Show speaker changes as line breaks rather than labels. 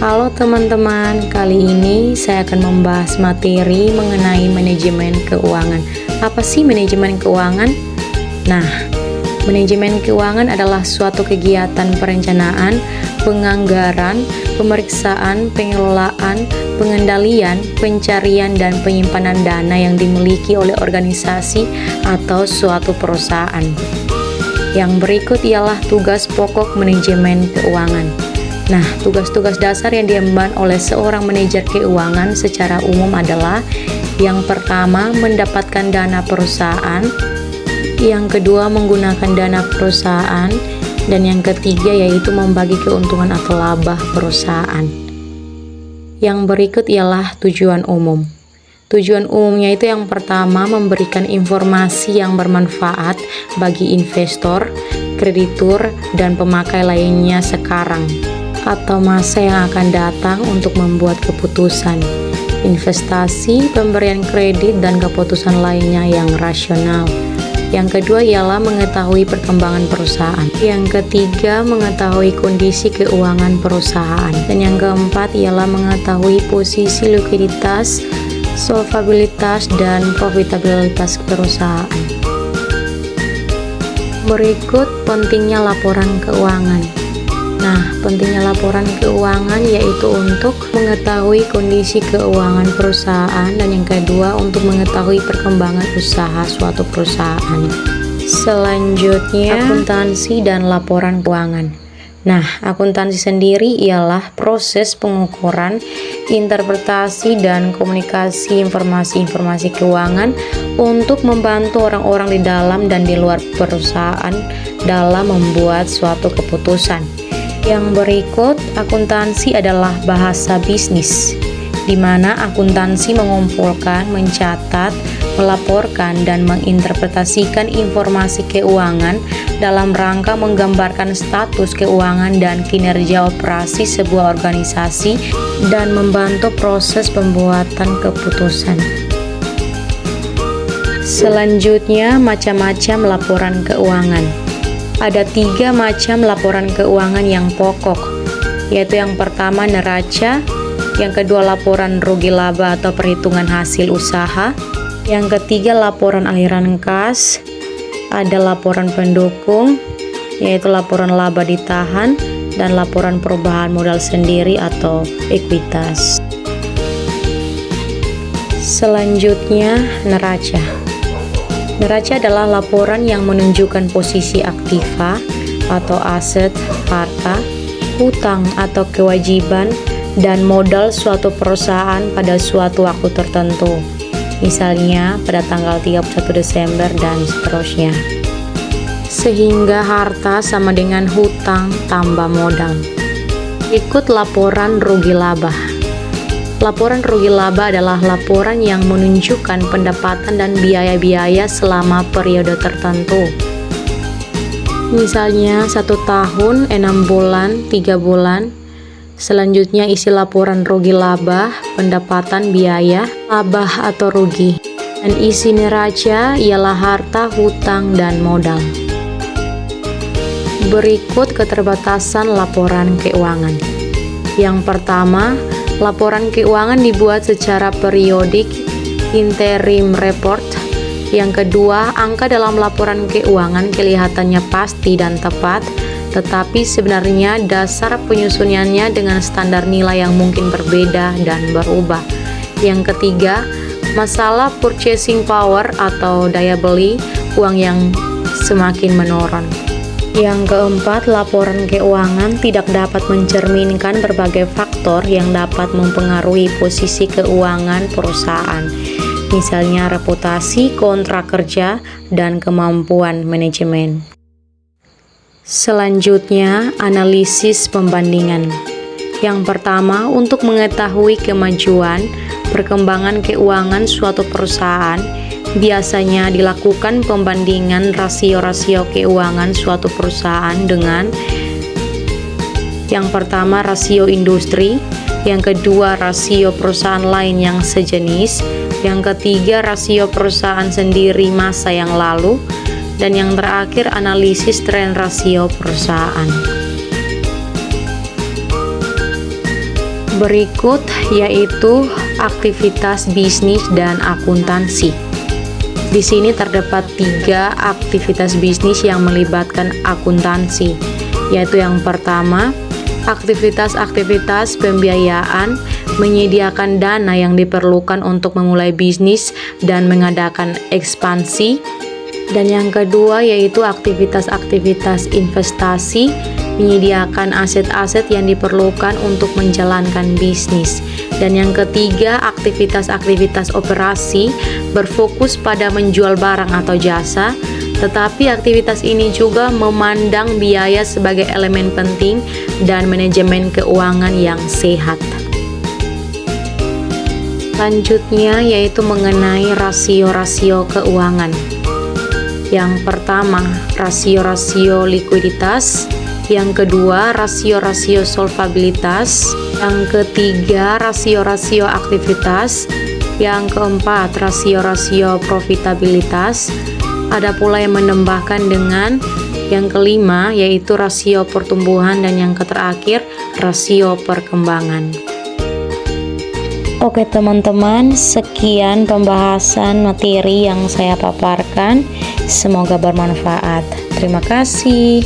Halo teman-teman, kali ini saya akan membahas materi mengenai manajemen keuangan. Apa sih manajemen keuangan? Nah, manajemen keuangan adalah suatu kegiatan perencanaan, penganggaran, pemeriksaan, pengelolaan, pengendalian, pencarian, dan penyimpanan dana yang dimiliki oleh organisasi atau suatu perusahaan. Yang berikut ialah tugas pokok manajemen keuangan. Nah, tugas-tugas dasar yang diemban oleh seorang manajer keuangan secara umum adalah: yang pertama, mendapatkan dana perusahaan; yang kedua, menggunakan dana perusahaan; dan yang ketiga yaitu membagi keuntungan atau laba perusahaan. Yang berikut ialah tujuan umum. Tujuan umumnya itu yang pertama, memberikan informasi yang bermanfaat bagi investor, kreditur, dan pemakai lainnya sekarang atau masa yang akan datang untuk membuat keputusan investasi, pemberian kredit, dan keputusan lainnya yang rasional. Yang kedua ialah mengetahui perkembangan perusahaan. Yang ketiga, mengetahui kondisi keuangan perusahaan. Dan yang keempat ialah mengetahui posisi likuiditas, solvabilitas, dan profitabilitas perusahaan. Berikut pentingnya laporan keuangan. Nah, pentingnya laporan keuangan yaitu untuk mengetahui kondisi keuangan perusahaan, dan yang kedua untuk mengetahui perkembangan usaha suatu perusahaan. Selanjutnya, akuntansi dan laporan keuangan. Nah, akuntansi sendiri ialah proses pengukuran, interpretasi, dan komunikasi informasi-informasi keuangan untuk membantu orang-orang di dalam dan di luar perusahaan dalam membuat suatu keputusan. Yang berikut, akuntansi adalah bahasa bisnis, di mana akuntansi mengumpulkan, mencatat, melaporkan, dan menginterpretasikan informasi keuangan dalam rangka menggambarkan status keuangan dan kinerja operasi sebuah organisasi dan membantu proses pembuatan keputusan. Selanjutnya, macam-macam laporan keuangan. Ada 3 macam laporan keuangan yang pokok, yaitu yang pertama neraca, yang kedua laporan rugi laba atau perhitungan hasil usaha, yang ketiga laporan aliran kas, ada laporan pendukung, yaitu laporan laba ditahan, dan laporan perubahan modal sendiri atau ekuitas. Selanjutnya, neraca. Neraca adalah laporan yang menunjukkan posisi aktiva atau aset, harta, hutang atau kewajiban, dan modal suatu perusahaan pada suatu waktu tertentu. Misalnya pada tanggal 31 Desember dan seterusnya. Sehingga harta sama dengan hutang tambah modal. Ikut laporan rugi laba. Laporan rugi laba adalah laporan yang menunjukkan pendapatan dan biaya-biaya selama periode tertentu. Misalnya 1 tahun, 6 bulan, 3 bulan. Selanjutnya isi laporan rugi laba, pendapatan, biaya, laba atau rugi. Dan isi neraca ialah harta, hutang, dan modal. Berikut keterbatasan laporan keuangan. Yang pertama, laporan keuangan dibuat secara periodik, interim report. Yang kedua, angka dalam laporan keuangan kelihatannya pasti dan tepat, tetapi sebenarnya dasar penyusunannya dengan standar nilai yang mungkin berbeda dan berubah. Yang ketiga, masalah purchasing power atau daya beli uang yang semakin menurun. Yang keempat, laporan keuangan tidak dapat mencerminkan berbagai faktor yang dapat mempengaruhi posisi keuangan perusahaan, misalnya reputasi, kontrak kerja, dan kemampuan manajemen. Selanjutnya, analisis pembandingan. Yang pertama, untuk mengetahui kemajuan, perkembangan keuangan suatu perusahaan, biasanya dilakukan pembandingan rasio-rasio keuangan suatu perusahaan dengan: yang pertama rasio industri, yang kedua rasio perusahaan lain yang sejenis, yang ketiga rasio perusahaan sendiri masa yang lalu, dan yang terakhir analisis tren rasio perusahaan. Berikut yaitu aktivitas bisnis dan akuntansi. Di sini terdapat 3 aktivitas bisnis yang melibatkan akuntansi, yaitu yang pertama, aktivitas-aktivitas pembiayaan menyediakan dana yang diperlukan untuk memulai bisnis dan mengadakan ekspansi. Dan yang kedua yaitu aktivitas-aktivitas investasi menyediakan aset-aset yang diperlukan untuk menjalankan bisnis. Dan yang ketiga, aktivitas-aktivitas operasi berfokus pada menjual barang atau jasa, tetapi aktivitas ini juga memandang biaya sebagai elemen penting dan manajemen keuangan yang sehat. Selanjutnya yaitu mengenai rasio-rasio keuangan. Yang pertama, rasio-rasio likuiditas. Yang kedua, rasio-rasio solvabilitas. Yang ketiga, rasio-rasio aktivitas. Yang keempat, rasio-rasio profitabilitas. Ada pula yang menambahkan dengan yang kelima, yaitu rasio pertumbuhan, dan yang terakhir, rasio perkembangan. Oke teman-teman, sekian pembahasan materi yang saya paparkan. Semoga bermanfaat. Terima kasih.